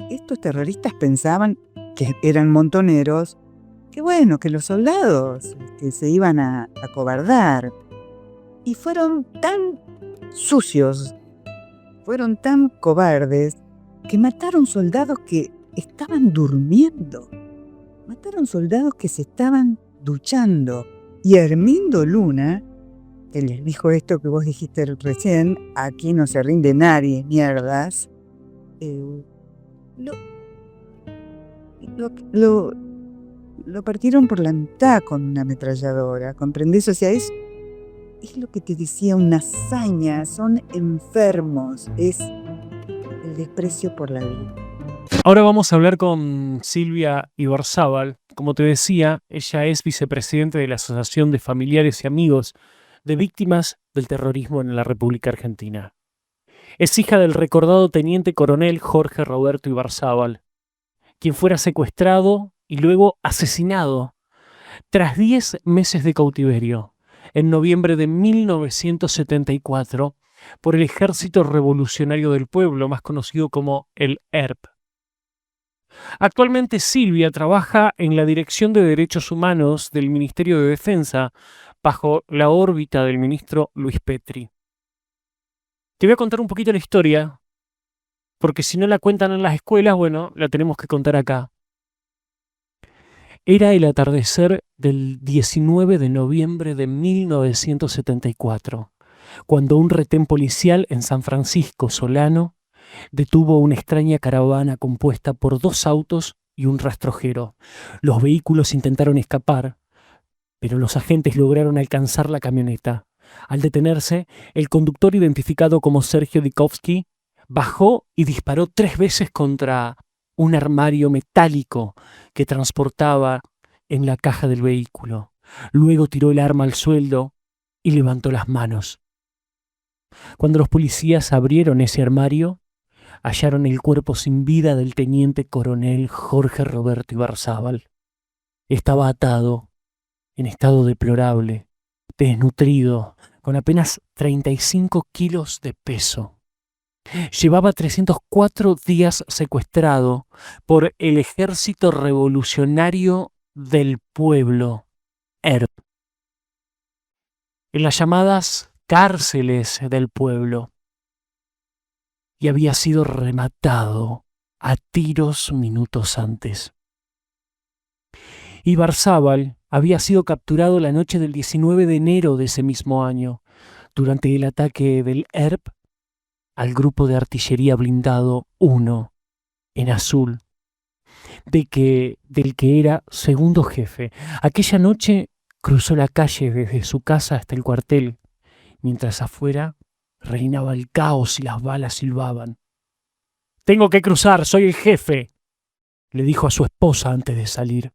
estos terroristas pensaban que eran montoneros, que bueno, que los soldados que se iban a acobardar. Y fueron tan sucios, fueron tan cobardes, que mataron soldados que estaban durmiendo. Mataron soldados que se estaban duchando. Y Hermindo Luna, que les dijo esto que vos dijiste recién, aquí no se rinde nadie, mierdas, lo, lo, lo, lo partieron por la mitad con una ametralladora, ¿comprendés? O sea, es lo que te decía, una hazaña, son enfermos, es el desprecio por la vida. Ahora vamos a hablar con Silvia Ibarzábal. Como te decía, ella es vicepresidente de la Asociación de Familiares y Amigos de Víctimas del Terrorismo en la República Argentina. Es hija del recordado teniente coronel Jorge Roberto Ibarzábal, quien fuera secuestrado y luego asesinado tras 10 meses de cautiverio, en noviembre de 1974, por el Ejército Revolucionario del Pueblo, más conocido como el ERP. Actualmente Silvia trabaja en la Dirección de Derechos Humanos del Ministerio de Defensa, bajo la órbita del ministro Luis Petri. Te voy a contar un poquito la historia, porque si no la cuentan en las escuelas, bueno, la tenemos que contar acá. Era el atardecer del 19 de noviembre de 1974, cuando un retén policial en San Francisco Solano detuvo una extraña caravana compuesta por 2 autos y un rastrojero. Los vehículos intentaron escapar, pero los agentes lograron alcanzar la camioneta. Al detenerse, el conductor, identificado como Sergio Dikovsky, bajó y disparó 3 veces contra un armario metálico que transportaba en la caja del vehículo. Luego tiró el arma al suelo y levantó las manos. Cuando los policías abrieron ese armario, hallaron el cuerpo sin vida del teniente coronel Jorge Roberto Ibarzábal. Estaba atado, en estado deplorable, desnutrido, con apenas 35 kilos de peso. Llevaba 304 días secuestrado por el Ejército Revolucionario del Pueblo, ERP, en las llamadas cárceles del pueblo, y había sido rematado a tiros minutos antes. Ibarzábal había sido capturado la noche del 19 de enero de ese mismo año, durante el ataque del ERP al grupo de artillería blindado 1 en azul, del que era segundo jefe. Aquella noche cruzó la calle desde su casa hasta el cuartel, mientras afuera reinaba el caos y las balas silbaban. «Tengo que cruzar, soy el jefe», le dijo a su esposa antes de salir.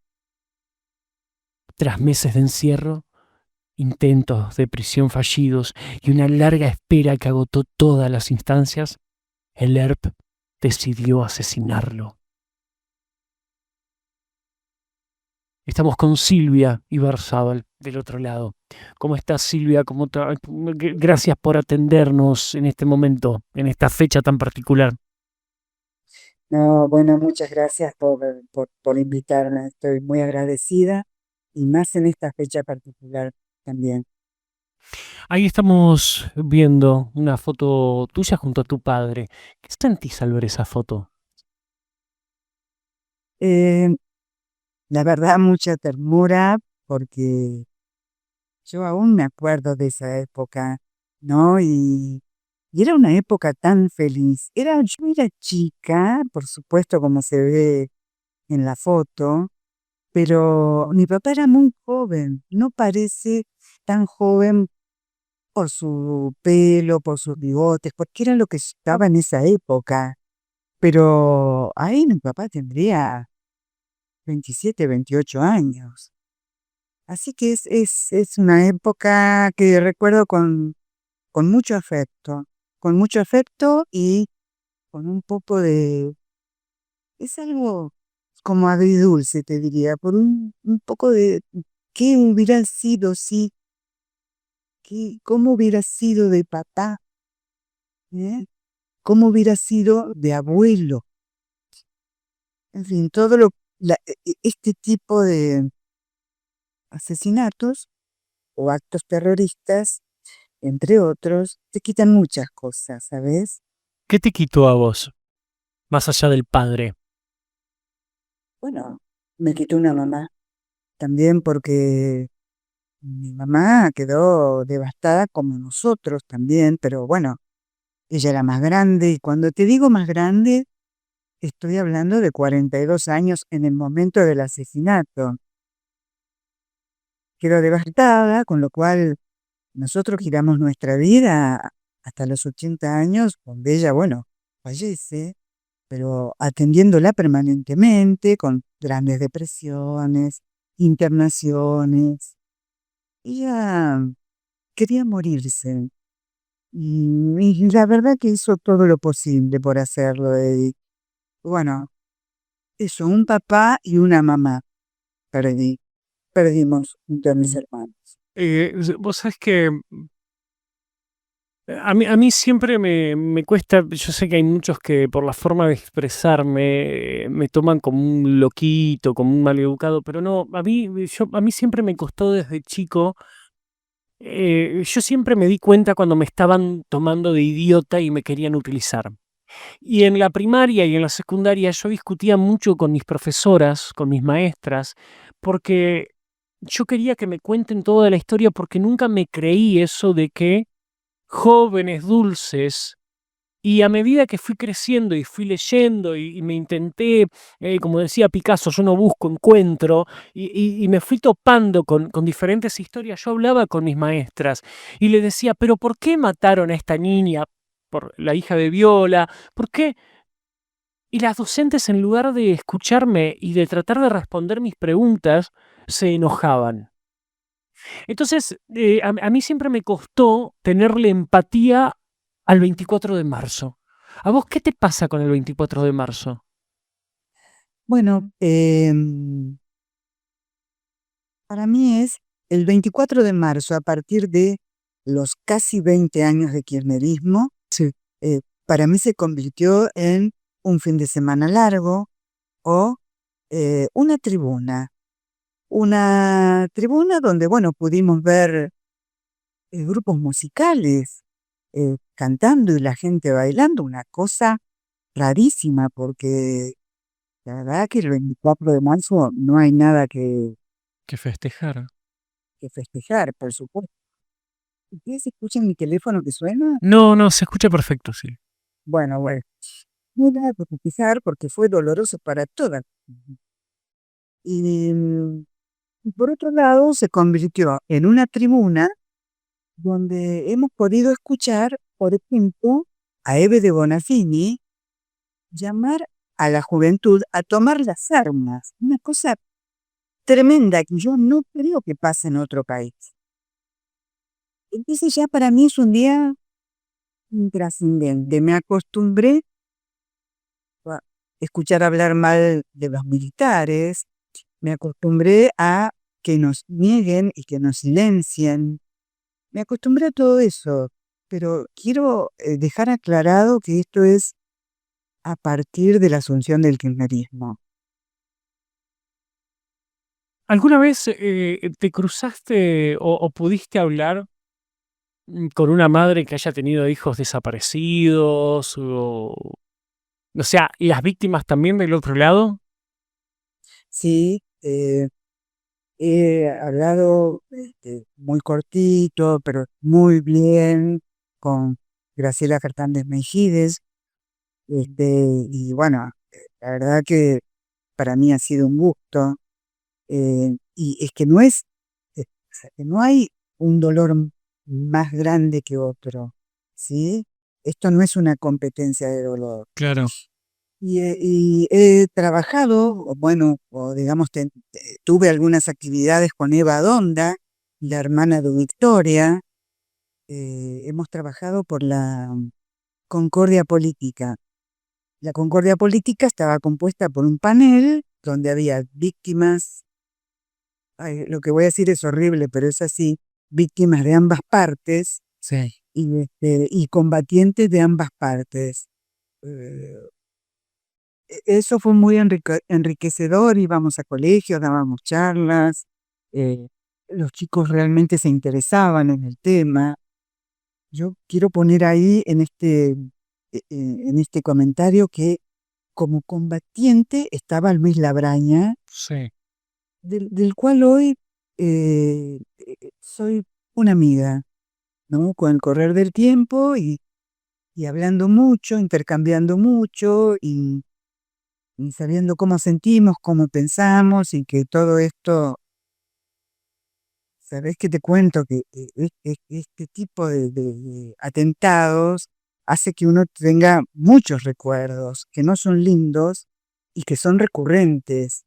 Tras meses de encierro, intentos de prisión fallidos y una larga espera que agotó todas las instancias, el ERP decidió asesinarlo. Estamos con Silvia Ibarzábal del otro lado. ¿Cómo estás, Silvia? Gracias por atendernos en este momento, en esta fecha tan particular. No, bueno, muchas gracias por invitarme, estoy muy agradecida y más en esta fecha particular también. Ahí estamos viendo una foto tuya junto a tu padre. ¿Qué sentís al ver esa foto? Eh, la verdad, mucha ternura porque yo aún me acuerdo de esa época, ¿no? Y era una época tan feliz. Yo era chica, por supuesto, como se ve en la foto, pero mi papá era muy joven, no parece tan joven por su pelo, por sus bigotes, porque era lo que estaba en esa época. Pero ahí mi papá tendría 27, 28 años. Así que es una época que recuerdo con con mucho afecto y con un poco de... Es algo como agridulce, te diría, por un poco de qué hubiera sido si, cómo hubiera sido de papá, ¿eh? ¿Cómo hubiera sido de abuelo? En fin, este tipo de asesinatos o actos terroristas, entre otros, te quitan muchas cosas, ¿sabes? ¿Qué te quitó a vos, más allá del padre? Bueno, me quitó una mamá también porque mi mamá quedó devastada como nosotros también, pero bueno, ella era más grande y cuando te digo más grande, estoy hablando de 42 años en el momento del asesinato. Quedó devastada, con lo cual nosotros giramos nuestra vida hasta los 80 años, donde ella, bueno, fallece, pero atendiéndola permanentemente, con grandes depresiones, internaciones. Ella quería morirse. Y la verdad que hizo todo lo posible por hacerlo. Bueno, eso, un papá y una mamá perdimos junto a mis hermanos. Vos sabés que a mí siempre me cuesta, yo sé que hay muchos que por la forma de expresarme me toman como un loquito, como un maleducado, pero no, a mí siempre me costó desde chico. Yo siempre me di cuenta cuando me estaban tomando de idiota y me querían utilizar. Y en la primaria y en la secundaria yo discutía mucho con mis profesoras, con mis maestras, porque yo quería que me cuenten toda la historia, porque nunca me creí eso de que jóvenes dulces, y a medida que fui creciendo y fui leyendo y me intenté, como decía Picasso, yo no busco, encuentro, y me fui topando con diferentes historias. Yo hablaba con mis maestras y le decía, pero ¿por qué mataron a esta niña, por la hija de Viola? ¿Por qué? Y las docentes, en lugar de escucharme y de tratar de responder mis preguntas, se enojaban. Entonces, a mí siempre me costó tenerle empatía al 24 de marzo. ¿A vos qué te pasa con el 24 de marzo? Bueno, para mí es el 24 de marzo, a partir de los casi 20 años de kirchnerismo, Sí. para mí se convirtió en un fin de semana largo o una tribuna donde, bueno, pudimos ver grupos musicales cantando y la gente bailando, una cosa rarísima, porque la verdad que el 24 de marzo no hay nada Que festejar. que festejar, por supuesto. ¿Ustedes escuchan mi teléfono que suena? No, no, se escucha perfecto, sí. Bueno, no hay nada que festejar porque fue doloroso para todas. Y por otro lado, se convirtió en una tribuna donde hemos podido escuchar, por ejemplo, a Eve de Bonafini llamar a la juventud a tomar las armas. Una cosa tremenda que yo no creo que pase en otro país. Entonces ya para mí es un día intrascendente. Me acostumbré a escuchar hablar mal de los militares, me acostumbré a que nos nieguen y que nos silencien. Me acostumbré a todo eso, pero quiero dejar aclarado que esto es a partir de la asunción del kirchnerismo. ¿Alguna vez te cruzaste o pudiste hablar con una madre que haya tenido hijos desaparecidos? O sea, las víctimas también del otro lado. Sí, he hablado muy cortito, pero muy bien con Graciela Fernández Mejides, y bueno, la verdad que para mí ha sido un gusto, y es que o sea, que no hay un dolor más grande que otro, ¿sí? Esto no es una competencia de dolor. Claro. Y he trabajado, o bueno, o digamos, tuve algunas actividades con Eva Donda, la hermana de Victoria. Hemos trabajado por la Concordia Política. La Concordia Política estaba compuesta por un panel donde había víctimas, ay, lo que voy a decir es horrible, pero es así, víctimas de ambas partes Sí. y combatientes de ambas partes. Eh, eso fue muy enriquecedor, íbamos a colegios, dábamos charlas, eh, los chicos realmente se interesaban en el tema. Yo quiero poner ahí en este comentario que como combatiente estaba Luis Labraña, Sí. del cual hoy soy una amiga, ¿no? Con el correr del tiempo y hablando mucho, intercambiando mucho y sabiendo cómo sentimos, cómo pensamos y que todo esto, ¿sabés qué te cuento? Que este tipo de atentados hace que uno tenga muchos recuerdos que no son lindos y que son recurrentes.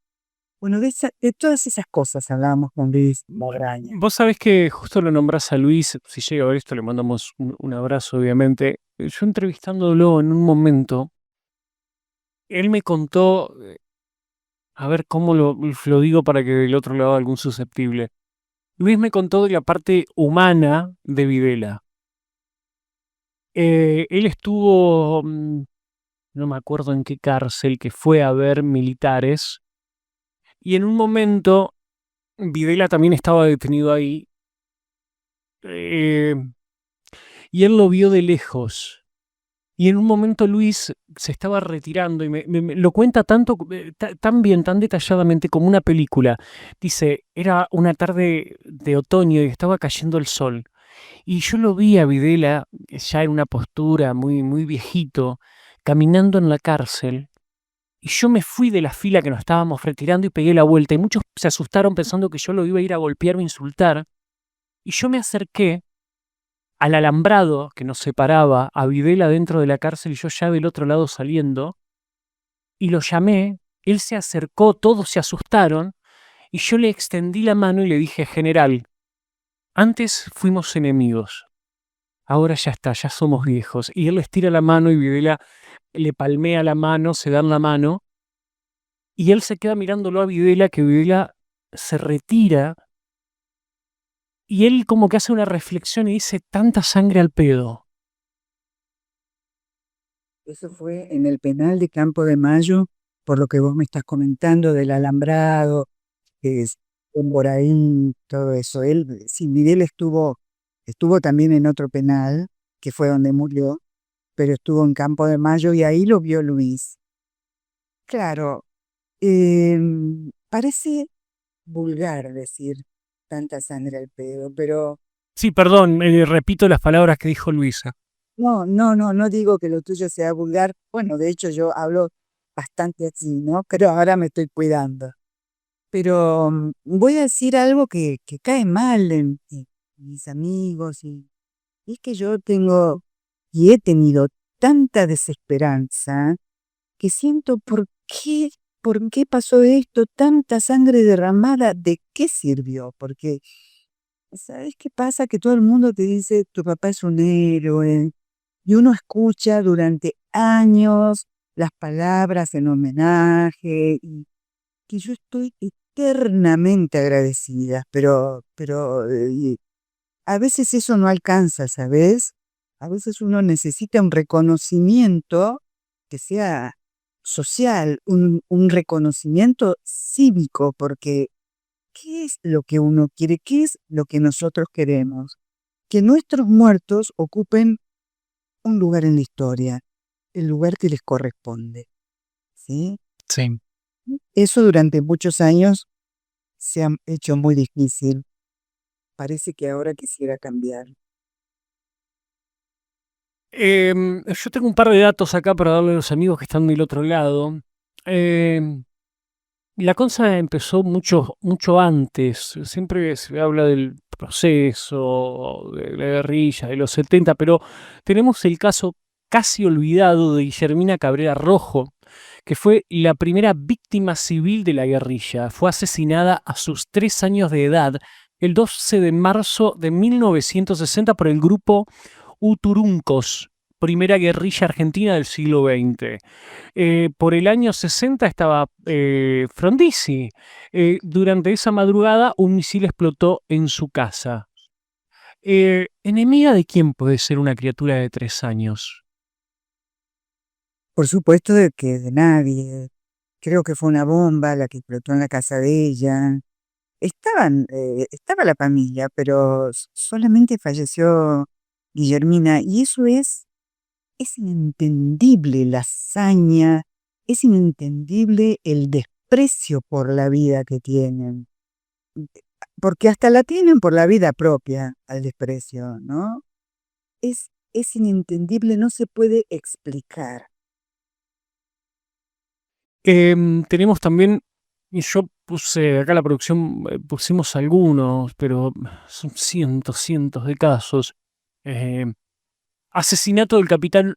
Bueno, de todas esas cosas hablábamos con Luis Moraña. Vos sabés que justo lo nombrás a Luis, si llega a ver esto le mandamos un abrazo, obviamente. Yo entrevistándolo en un momento, él me contó, a ver cómo lo digo para que del otro lado algún susceptible. Luis me contó de la parte humana de Videla. Él estuvo, no me acuerdo en qué cárcel, que fue a ver militares, y en un momento Videla también estaba detenido ahí, eh, y él lo vio de lejos. Y en un momento Luis se estaba retirando y lo cuenta tanto, tan bien, tan detalladamente como una película. Dice, era una tarde de otoño y estaba cayendo el sol. Y yo lo vi a Videla, ya en una postura muy, muy viejito, caminando en la cárcel. Y yo me fui de la fila que nos estábamos retirando y pegué la vuelta. Y muchos se asustaron pensando que yo lo iba a ir a golpear o insultar. Y yo me acerqué al alambrado que nos separaba, a Videla dentro de la cárcel y yo ya del otro lado saliendo, y lo llamé, él se acercó, todos se asustaron, y yo le extendí la mano y le dije, general, antes fuimos enemigos, ahora ya está, ya somos viejos. Y él le estira la mano y Videla le palmea la mano, se dan la mano, y él se queda mirándolo a Videla, que Videla se retira, y él como que hace una reflexión y dice, tanta sangre al pedo. Eso fue en el penal de Campo de Mayo, por lo que vos me estás comentando del alambrado, que es por ahí, todo eso. Él, sí, Miguel estuvo también en otro penal, que fue donde murió, pero estuvo en Campo de Mayo y ahí lo vio Luis. Claro, parece vulgar decir tanta sangre al pedo, pero Sí, perdón, repito las palabras que dijo Luisa. no, no, no, no digo que lo tuyo sea vulgar. Bueno, de hecho yo hablo bastante así, ¿no? Pero ahora me estoy cuidando. Pero voy a decir algo que cae mal en mis amigos y es que yo tengo y he tenido tanta desesperanza que siento por qué pasó esto, tanta sangre derramada, ¿de qué sirvió? Porque, ¿sabes qué pasa? Que todo el mundo te dice, tu papá es un héroe, y uno escucha durante años las palabras en homenaje, y que yo estoy eternamente agradecida, pero a veces eso no alcanza, ¿sabes? A veces uno necesita un reconocimiento que sea social, un reconocimiento cívico, porque ¿qué es lo que uno quiere? ¿Qué es lo que nosotros queremos? Que nuestros muertos ocupen un lugar en la historia, el lugar que les corresponde, ¿sí? Sí. Eso durante muchos años se ha hecho muy difícil. Parece que ahora quisiera cambiar. Yo tengo un par de datos acá para darle a los amigos que están del otro lado. Em, la cosa empezó mucho, mucho antes. Siempre se habla del proceso, de la guerrilla, de los 70, pero tenemos el caso casi olvidado de Guillermina Cabrera Rojo, que fue la primera víctima civil de la guerrilla. Fue asesinada a sus 3 años de edad, el 12 de marzo de 1960 por el grupo Uturuncos, primera guerrilla argentina del siglo XX. Por el año 60 estaba Frondizi. Durante esa madrugada un misil explotó en su casa. ¿Enemiga de quién puede ser una criatura de 3 años? Por supuesto de que de nadie. Creo que fue una bomba la que explotó en la casa de ella. Estaba la familia, pero solamente falleció Guillermina. Y eso es inentendible la hazaña, es inentendible el desprecio por la vida que tienen. Porque hasta la tienen por la vida propia, al desprecio, ¿no? Es inentendible, no se puede explicar. Tenemos también, y yo puse acá la producción, pusimos algunos, pero son cientos de casos. Eh, Asesinato del capitán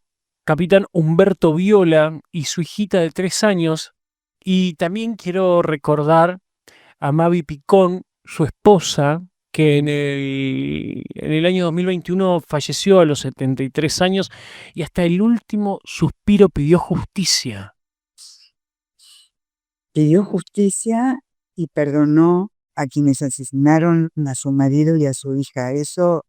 Humberto Viola y su hijita de 3 años. Y también quiero recordar a Mavi Picón, su esposa, que en el año 2021 falleció a los 73 años y hasta el último suspiro pidió justicia. Pidió justicia y perdonó a quienes asesinaron a su marido y a su hija. Eso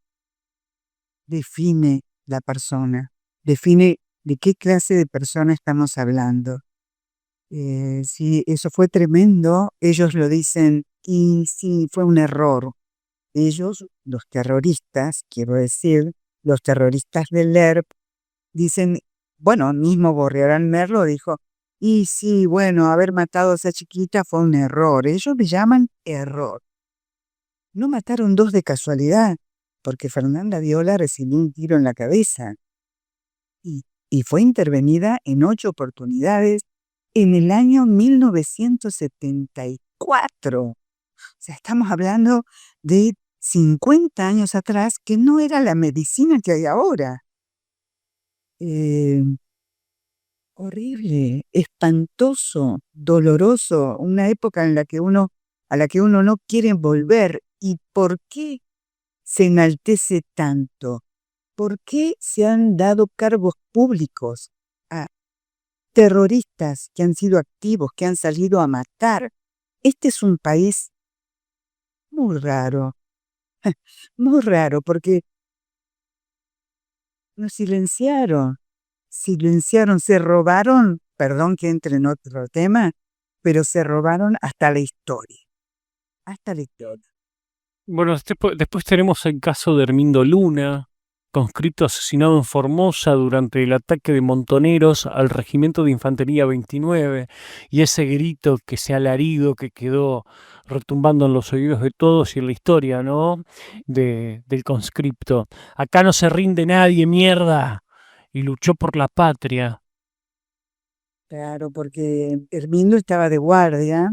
define la persona, define de qué clase de persona estamos hablando. Sí, eso fue tremendo. Ellos lo dicen y sí, fue un error. Ellos, los terroristas, quiero decir, los terroristas del ERP, dicen, bueno, mismo Borrearán Merlo dijo, y sí, bueno, haber matado a esa chiquita fue un error. Ellos le llaman error. No mataron dos de casualidad, porque Fernanda Viola recibió un tiro en la cabeza y, y fue intervenida en 8 oportunidades en el año 1974. O sea, estamos hablando de 50 años atrás, que no era la medicina que hay ahora. Eh, Horrible, espantoso, doloroso, una época en la que a la que uno no quiere volver. ¿Y por qué se enaltece tanto? ¿Por qué se han dado cargos públicos a terroristas que han sido activos, que han salido a matar? Este es un país muy raro, muy raro, porque nos silenciaron, se robaron, perdón que entre en otro tema, pero se robaron hasta la historia. Bueno, después tenemos el caso de Hermindo Luna, conscripto asesinado en Formosa durante el ataque de montoneros al Regimiento de Infantería 29, y ese grito, que ese alarido que quedó retumbando en los oídos de todos y en la historia, ¿no? Del conscripto. Acá no se rinde nadie, mierda. Y luchó por la patria. Claro, porque Hermindo estaba de guardia,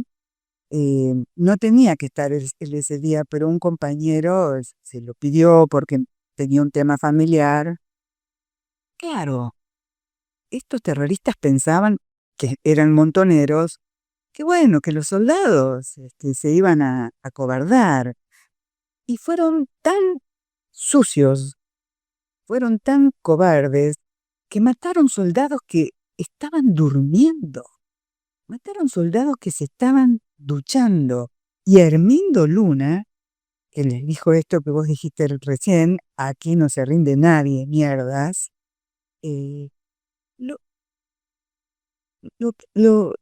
no tenía que estar él ese día, pero un compañero se lo pidió porque tenía un tema familiar. Claro, estos terroristas pensaban que eran montoneros, que bueno, que los soldados se iban a acobardar. Y fueron tan sucios, fueron tan cobardes, que mataron soldados que estaban durmiendo, mataron soldados que se estaban duchando. Y Hermindo Luna, que les dijo esto que vos dijiste recién, aquí no se rinde nadie, mierdas, eh, lo, lo, lo,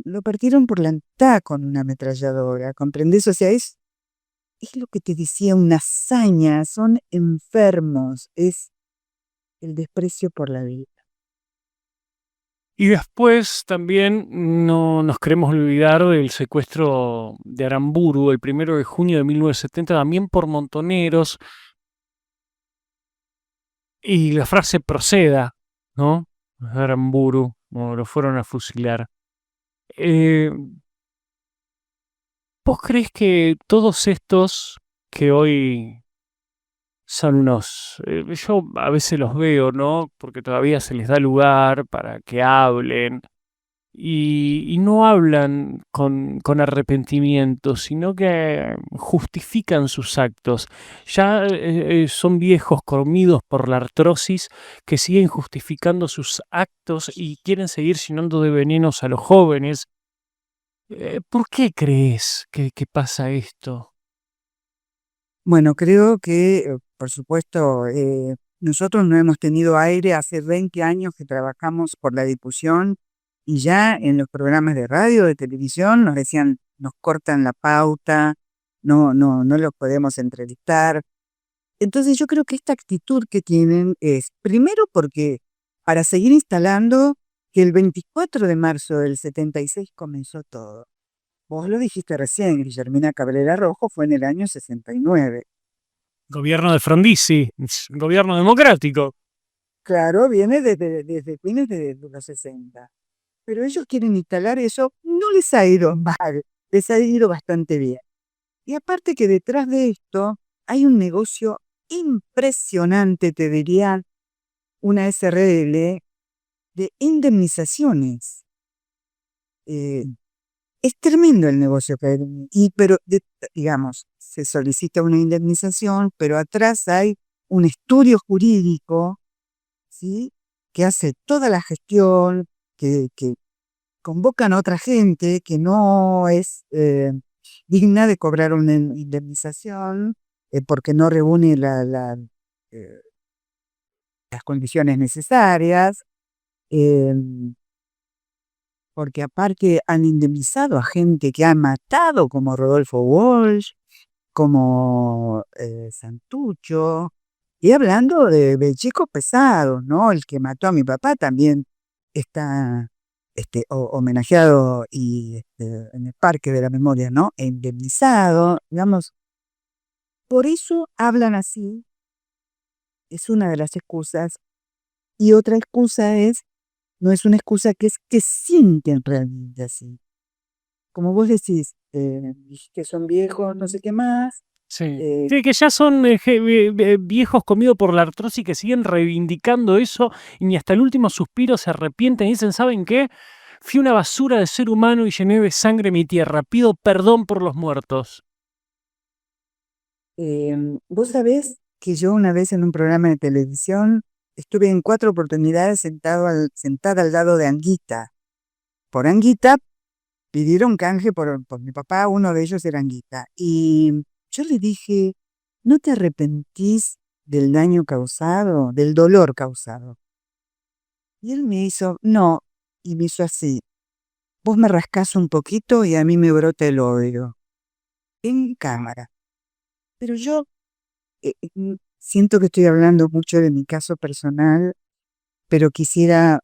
lo partieron por la mitad con una ametralladora, ¿comprendés? O sea, es lo que te decía, una hazaña, son enfermos, es el desprecio por la vida. Y después también no nos queremos olvidar del secuestro de Aramburu el 1 de junio de 1970, también por montoneros. Y la frase proceda, ¿no? Aramburu, como lo fueron a fusilar. Eh, ¿Vos crees que todos estos que hoy son yo a veces los veo, ¿no? Porque todavía se les da lugar para que hablen, y no hablan con arrepentimiento, sino que justifican sus actos. Ya son viejos comidos por la artrosis que siguen justificando sus actos y quieren seguir llenando de venenos a los jóvenes. ¿Por qué crees que pasa esto? Bueno, creo que, por supuesto, nosotros no hemos tenido aire hace 20 años que trabajamos por la difusión y ya en los programas de radio, de televisión, nos decían, nos cortan la pauta, no los podemos entrevistar. Entonces yo creo que esta actitud que tienen es, primero porque para seguir instalando que el 24 de marzo del 76 comenzó todo. Vos lo dijiste recién, Guillermina Cabrera Rojo fue en el año 69. Gobierno de Frondizi, gobierno democrático. Claro, viene desde fines de los 60. Pero ellos quieren instalar eso, no les ha ido mal, les ha ido bastante bien. Y aparte que detrás de esto hay un negocio impresionante, te diría, una SRL de indemnizaciones. Eh, es tremendo el negocio que hay. Pero, digamos, se solicita una indemnización, pero atrás hay un estudio jurídico, ¿sí? Que hace toda la gestión, que convocan a otra gente que no es digna de cobrar una indemnización porque no reúne eh, las condiciones necesarias, eh, porque aparte han indemnizado a gente que ha matado, como Rodolfo Walsh, como Santucho, y hablando de chicos pesados, ¿no? El que mató a mi papá también está homenajeado y en el Parque de la Memoria, ¿no? E indemnizado, digamos. Por eso hablan así, es una de las excusas. Y otra excusa es, no es una excusa, que es que sienten realmente así. Como vos decís, que son viejos, no sé qué más. Sí. eh, Sí, que ya son viejos comidos por la artrosis que siguen reivindicando eso y ni hasta el último suspiro se arrepienten y dicen, ¿saben qué? Fui una basura de ser humano y llené de sangre mi tierra. Pido perdón por los muertos. Vos sabés que yo una vez en un programa de televisión estuve en 4 oportunidades sentada al lado de Anguita. Por Anguita pidieron canje por mi papá, uno de ellos era Anguita. Y yo le dije, ¿no te arrepentís del daño causado, del dolor causado? Y él me hizo, no, y me hizo así, vos me rascás un poquito y a mí me brota el odio, en cámara. Pero yo siento que estoy hablando mucho de mi caso personal, pero quisiera,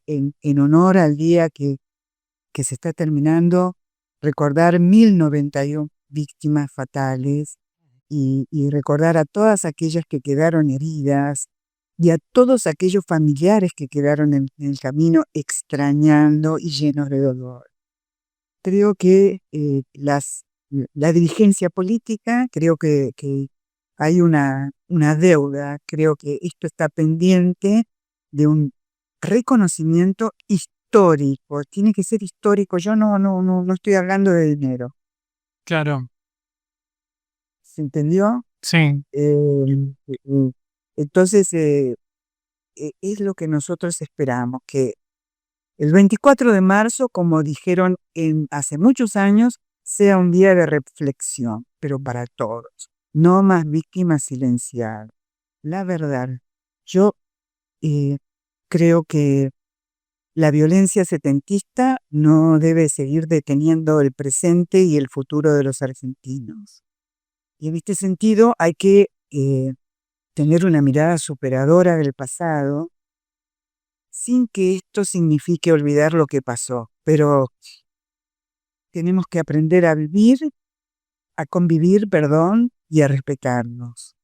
en honor al día que se está terminando, recordar 1091 víctimas fatales y recordar a todas aquellas que quedaron heridas y a todos aquellos familiares que quedaron en el camino extrañando y llenos de dolor. Creo que la dirigencia política, creo que hay una deuda, creo que esto está pendiente de un reconocimiento histórico, tiene que ser histórico, yo no estoy hablando de dinero, Claro, ¿se entendió? sí. Eh, entonces, es lo que nosotros esperamos, que el 24 de marzo, como dijeron hace muchos años, sea un día de reflexión, pero para todos. No más víctimas silenciadas. La verdad, yo eh, creo que la violencia setentista no debe seguir deteniendo el presente y el futuro de los argentinos. Y en este sentido hay que tener una mirada superadora del pasado sin que esto signifique olvidar lo que pasó. Pero tenemos que aprender a vivir, a convivir, perdón, y a respetarnos.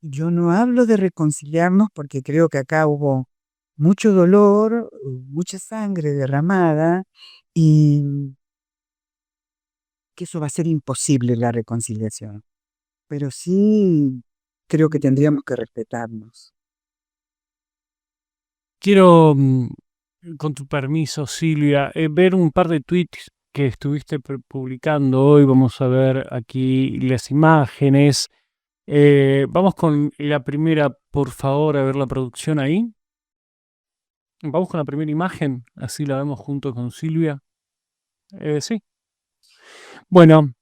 Yo no hablo de reconciliarnos porque creo que acá hubo mucho dolor, mucha sangre derramada y que eso va a ser imposible la reconciliación. Pero sí creo que tendríamos que respetarnos. Quiero, con tu permiso, Silvia, ver un par de tweets que estuviste publicando hoy. Vamos a ver aquí las imágenes. Vamos con la primera, por favor, a ver la producción ahí. Vamos con la primera imagen, así la vemos junto con Silvia. Sí. Bueno,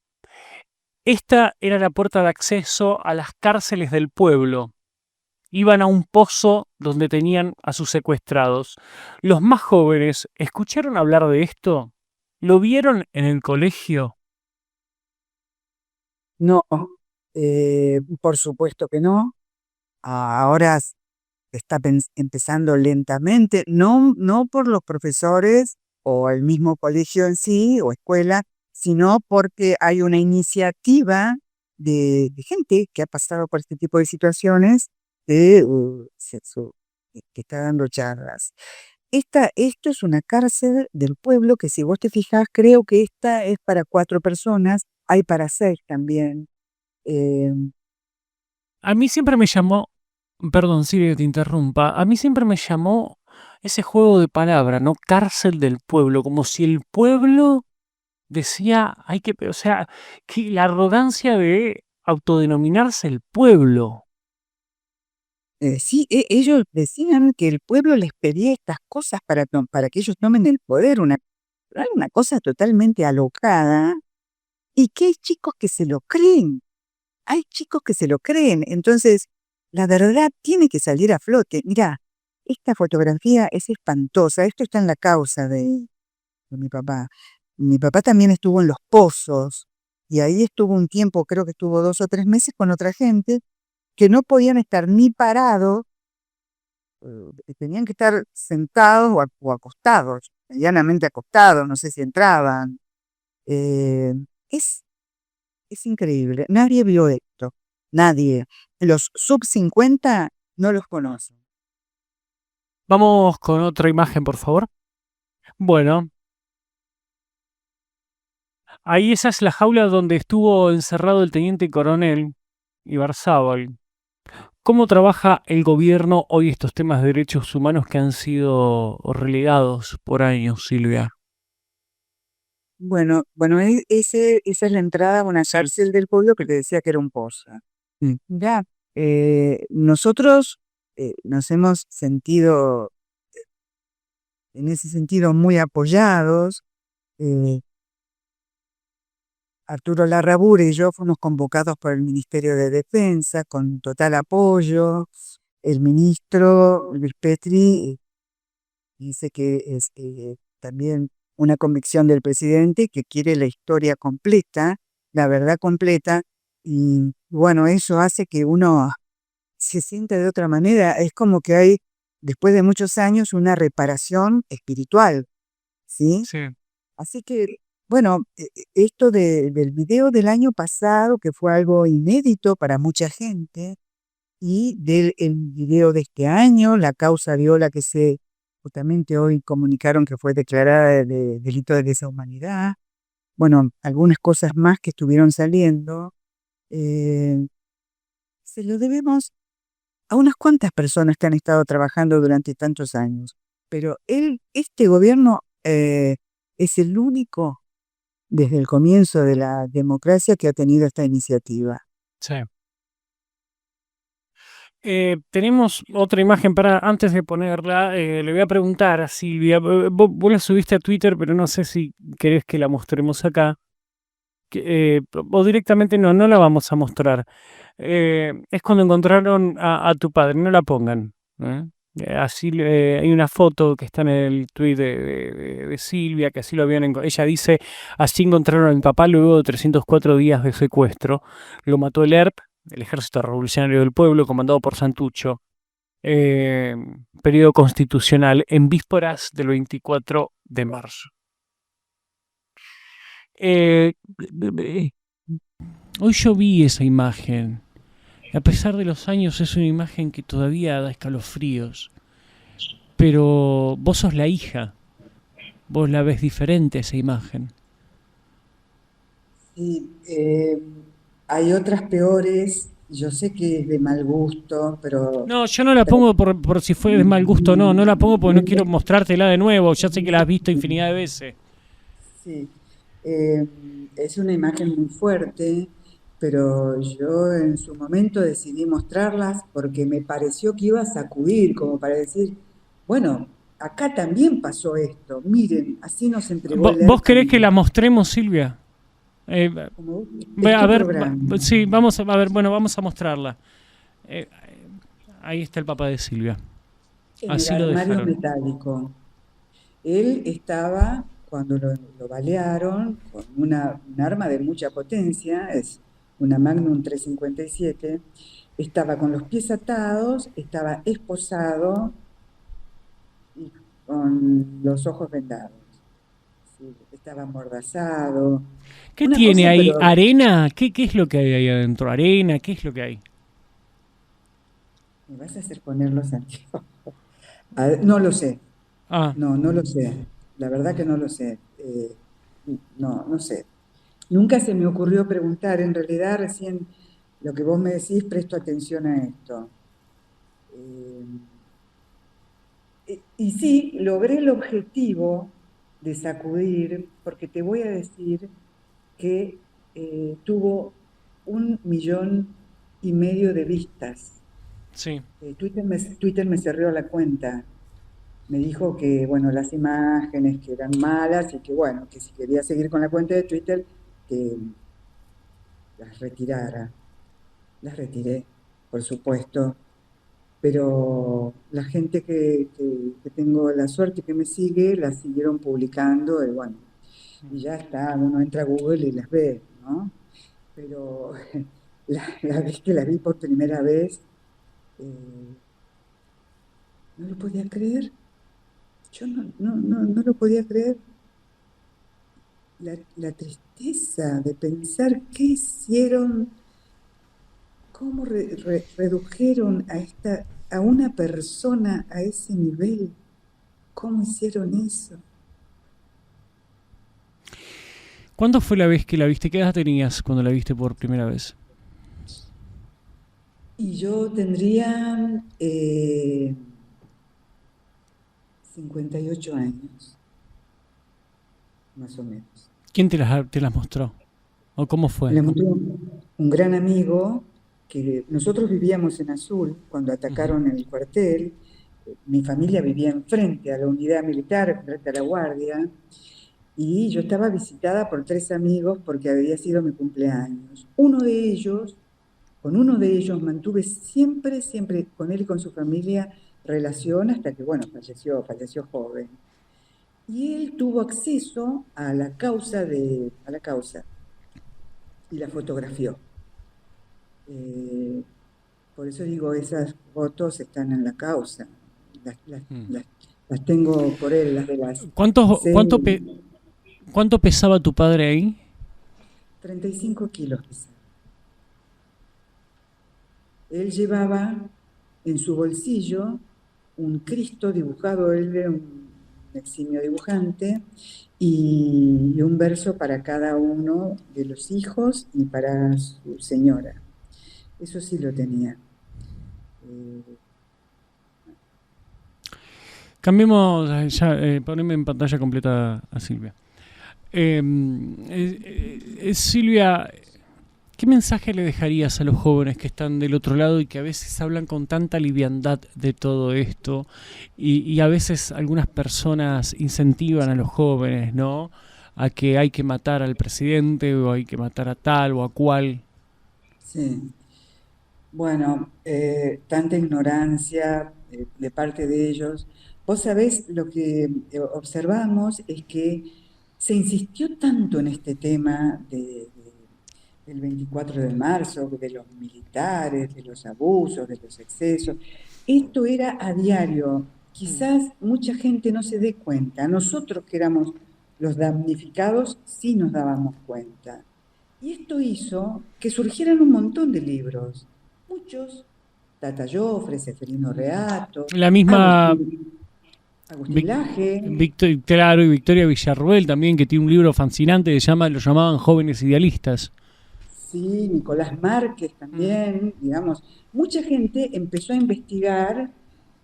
Esta era la puerta de acceso a las cárceles del pueblo. Iban a un pozo donde tenían a sus secuestrados. Los más jóvenes, ¿escucharon hablar de esto? ¿Lo vieron en el colegio? No, por supuesto que no. Ahora está empezando lentamente, no por los profesores o el mismo colegio en sí o escuela, sino porque hay una iniciativa de gente que ha pasado por este tipo de situaciones de, que está dando charlas. Esto es una cárcel del pueblo que si vos te fijas, creo que esta es para 4 personas, hay para 6 también. eh, A mí siempre me llamó, perdón, Silvia, que te interrumpa, a mí siempre me llamó ese juego de palabra, ¿no? Cárcel del pueblo, como si el pueblo decía, hay que, o sea, que la arrogancia de autodenominarse el pueblo. Sí, ellos decían que el pueblo les pedía estas cosas para que ellos tomen el poder, una cosa totalmente alocada, y que hay chicos que se lo creen, hay chicos que se lo creen, entonces la verdad tiene que salir a flote. Mira, esta fotografía es espantosa, esto está en la causa de mi papá. Mi papá también estuvo en los pozos, y ahí estuvo un tiempo, creo que estuvo 2 o 3 meses con otra gente, que no podían estar ni parados, tenían que estar sentados o acostados, medianamente acostados, no sé si entraban. Eh, es, es increíble, nadie vio esto, nadie. Los sub 50 no los conocen. Vamos con otra imagen, por favor. Bueno, ahí esa es la jaula donde estuvo encerrado el teniente coronel Ibarzábal. ¿Cómo trabaja el gobierno hoy estos temas de derechos humanos que han sido relegados por años, Silvia? Bueno, esa es la entrada a una cárcel del pueblo que te decía que era un pozo. Ya, nosotros nos hemos sentido en ese sentido muy apoyados. eh, Arturo Larrabure y yo fuimos convocados por el Ministerio de Defensa con total apoyo. El ministro Luis Petri dice que es también una convicción del presidente que quiere la historia completa, la verdad completa, y bueno, eso hace que uno se sienta de otra manera. Es como que hay, después de muchos años, una reparación espiritual, ¿sí? Sí. Así que, bueno, esto del video del año pasado, que fue algo inédito para mucha gente, y del el video de este año, la causa Viola, que justamente hoy comunicaron que fue declarada de delito de lesa humanidad. Bueno, algunas cosas más que estuvieron saliendo, eh, se lo debemos a unas cuantas personas que han estado trabajando durante tantos años. Pero este gobierno es el único desde el comienzo de la democracia que ha tenido esta iniciativa. Sí. Tenemos otra imagen para, antes de ponerla, le voy a preguntar a Silvia, vos la subiste a Twitter, pero no sé si querés que la mostremos acá. O directamente no la vamos a mostrar. Es cuando encontraron a tu padre, no la pongan. Así hay una foto que está en el tweet de Silvia, que así lo habían encontrado. Ella dice, así encontraron a mi papá luego de 304 días de secuestro. Lo mató el ERP, el Ejército Revolucionario del Pueblo, comandado por Santucho. Periodo constitucional en vísperas del 24 de marzo. Eh, Hoy yo vi esa imagen. A pesar de los años es una imagen que todavía da escalofríos. Pero vos sos la hija. Vos la ves diferente esa imagen. Sí, hay otras peores, yo sé que es de mal gusto, No, yo no la pongo por si fue de mal gusto, no. No la pongo porque no quiero mostrártela de nuevo. Ya sé que la has visto infinidad de veces. sí, eh, es una imagen muy fuerte, pero yo en su momento decidí mostrarlas porque me pareció que iba a sacudir, como para decir, bueno, acá también pasó esto, miren, así nos entregó el ¿Vos ERP querés que la también. mostremos, Silvia? Como A es tu ver, programa. sí, vamos a ver, bueno, vamos a mostrarla. Eh, ahí está el papá de Silvia. En el Así lo armario dejaron. metálico. Él estaba, cuando lo balearon, con un arma de mucha potencia, es una Magnum 357, estaba con los pies atados, estaba esposado y con los ojos vendados. Sí, estaba amordazado. ¿Qué Una tiene cosa, ahí? pero ¿Arena? ¿Qué es lo que hay ahí adentro? ¿Arena? ¿Qué es lo que hay? me vas a hacer poner los anteojos. No lo sé, Ah, no lo sé. La verdad que no lo sé. No sé. Nunca se me ocurrió preguntar, en realidad recién lo que vos me decís, presto atención a esto. Eh, y sí, logré el objetivo de sacudir, porque te voy a decir que tuvo 1,5 millones de vistas. sí. Twitter me cerró la cuenta. Me dijo que, bueno, las imágenes que eran malas y que, bueno, que si quería seguir con la cuenta de Twitter, que las retirara. Las retiré, por supuesto, pero la gente que tengo la suerte que me sigue, las siguieron publicando y bueno, y ya está, uno entra a Google y las ve, ¿no? Pero la vez que la vi por primera vez, eh, no lo podía creer, yo no lo podía creer. La tristeza de pensar qué hicieron, cómo redujeron a una persona a ese nivel, cómo hicieron eso. ¿Cuándo fue la vez que la viste? ¿Qué edad tenías cuando la viste por primera vez? Y yo tendría 58 años, más o menos. ¿Quién te las mostró? ¿O cómo Me fue? la mostró un gran amigo que nosotros vivíamos en Azul cuando Ujú. atacaron el cuartel. Mi familia vivía enfrente a la unidad militar, frente a la guardia, y yo estaba visitada por 3 amigos porque había sido mi cumpleaños. Con uno de ellos mantuve siempre con él y con su familia relación hasta que, bueno, falleció joven. Y él tuvo acceso a la causa y la fotografió. Eh, por eso digo, esas fotos están en la causa. Las, las- Mm. las- las tengo por él, las de las ¿Cuánto, seis, cuánto, pe- cuánto pesaba tu padre ahí? 35 kilos quizás. Él llevaba en su bolsillo un Cristo dibujado, él era un eximio dibujante, y un verso para cada uno de los hijos y para su señora. Eso sí lo tenía. Eh, Cambiemos, ya, poneme en pantalla completa a Silvia. Silvia, ¿qué mensaje le dejarías a los jóvenes que están del otro lado y que a veces hablan con tanta liviandad de todo esto y a veces algunas personas incentivan a los jóvenes, ¿no? A que hay que matar al presidente o hay que matar a tal o a cual. sí. Bueno, tanta ignorancia de parte de ellos. Vos sabés, lo que observamos es que se insistió tanto en este tema del 24 de marzo, de los militares, de los abusos, de los excesos. Esto era a diario. Quizás mucha gente no se dé cuenta. Nosotros que éramos los damnificados sí nos dábamos cuenta. Y esto hizo que surgieran un montón de libros. Muchos, Tata Joffre, Seferino Reato, La misma Agustín Laje, Claro, y Victoria Villarruel también, que tiene un libro fascinante que lo llamaban Jóvenes Idealistas. sí, Nicolás Márquez también, digamos. Mucha gente empezó a investigar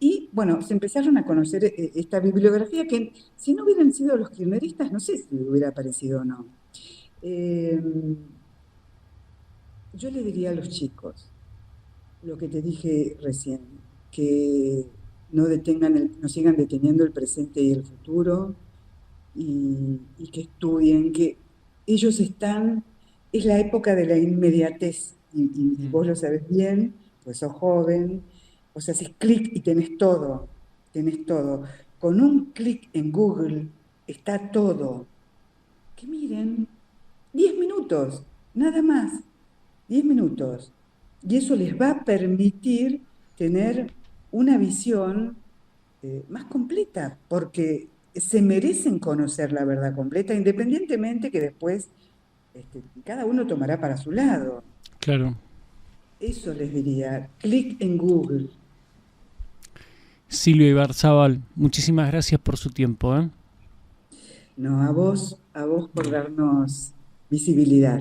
y, bueno, se empezaron a conocer esta bibliografía que si no hubieran sido los kirchneristas, no sé si hubiera aparecido o no. Eh, yo le diría a los chicos lo que te dije recién, que no sigan deteniendo el presente y el futuro y que estudien, que ellos están es la época de la inmediatez, y Mm. vos lo sabés bien, pues sos joven, vos haces clic y tenés todo, tenés todo. Con un clic en Google está todo. Que miren, 10 minutos, nada más, 10 minutos. Y eso les va a permitir tener una visión más completa, porque se merecen conocer la verdad completa, independientemente que después cada uno tomará para su lado. Claro. Eso les diría, clic en Google. Silvia Ibarzábal, muchísimas gracias por su tiempo, ¿eh? No, a vos por darnos visibilidad.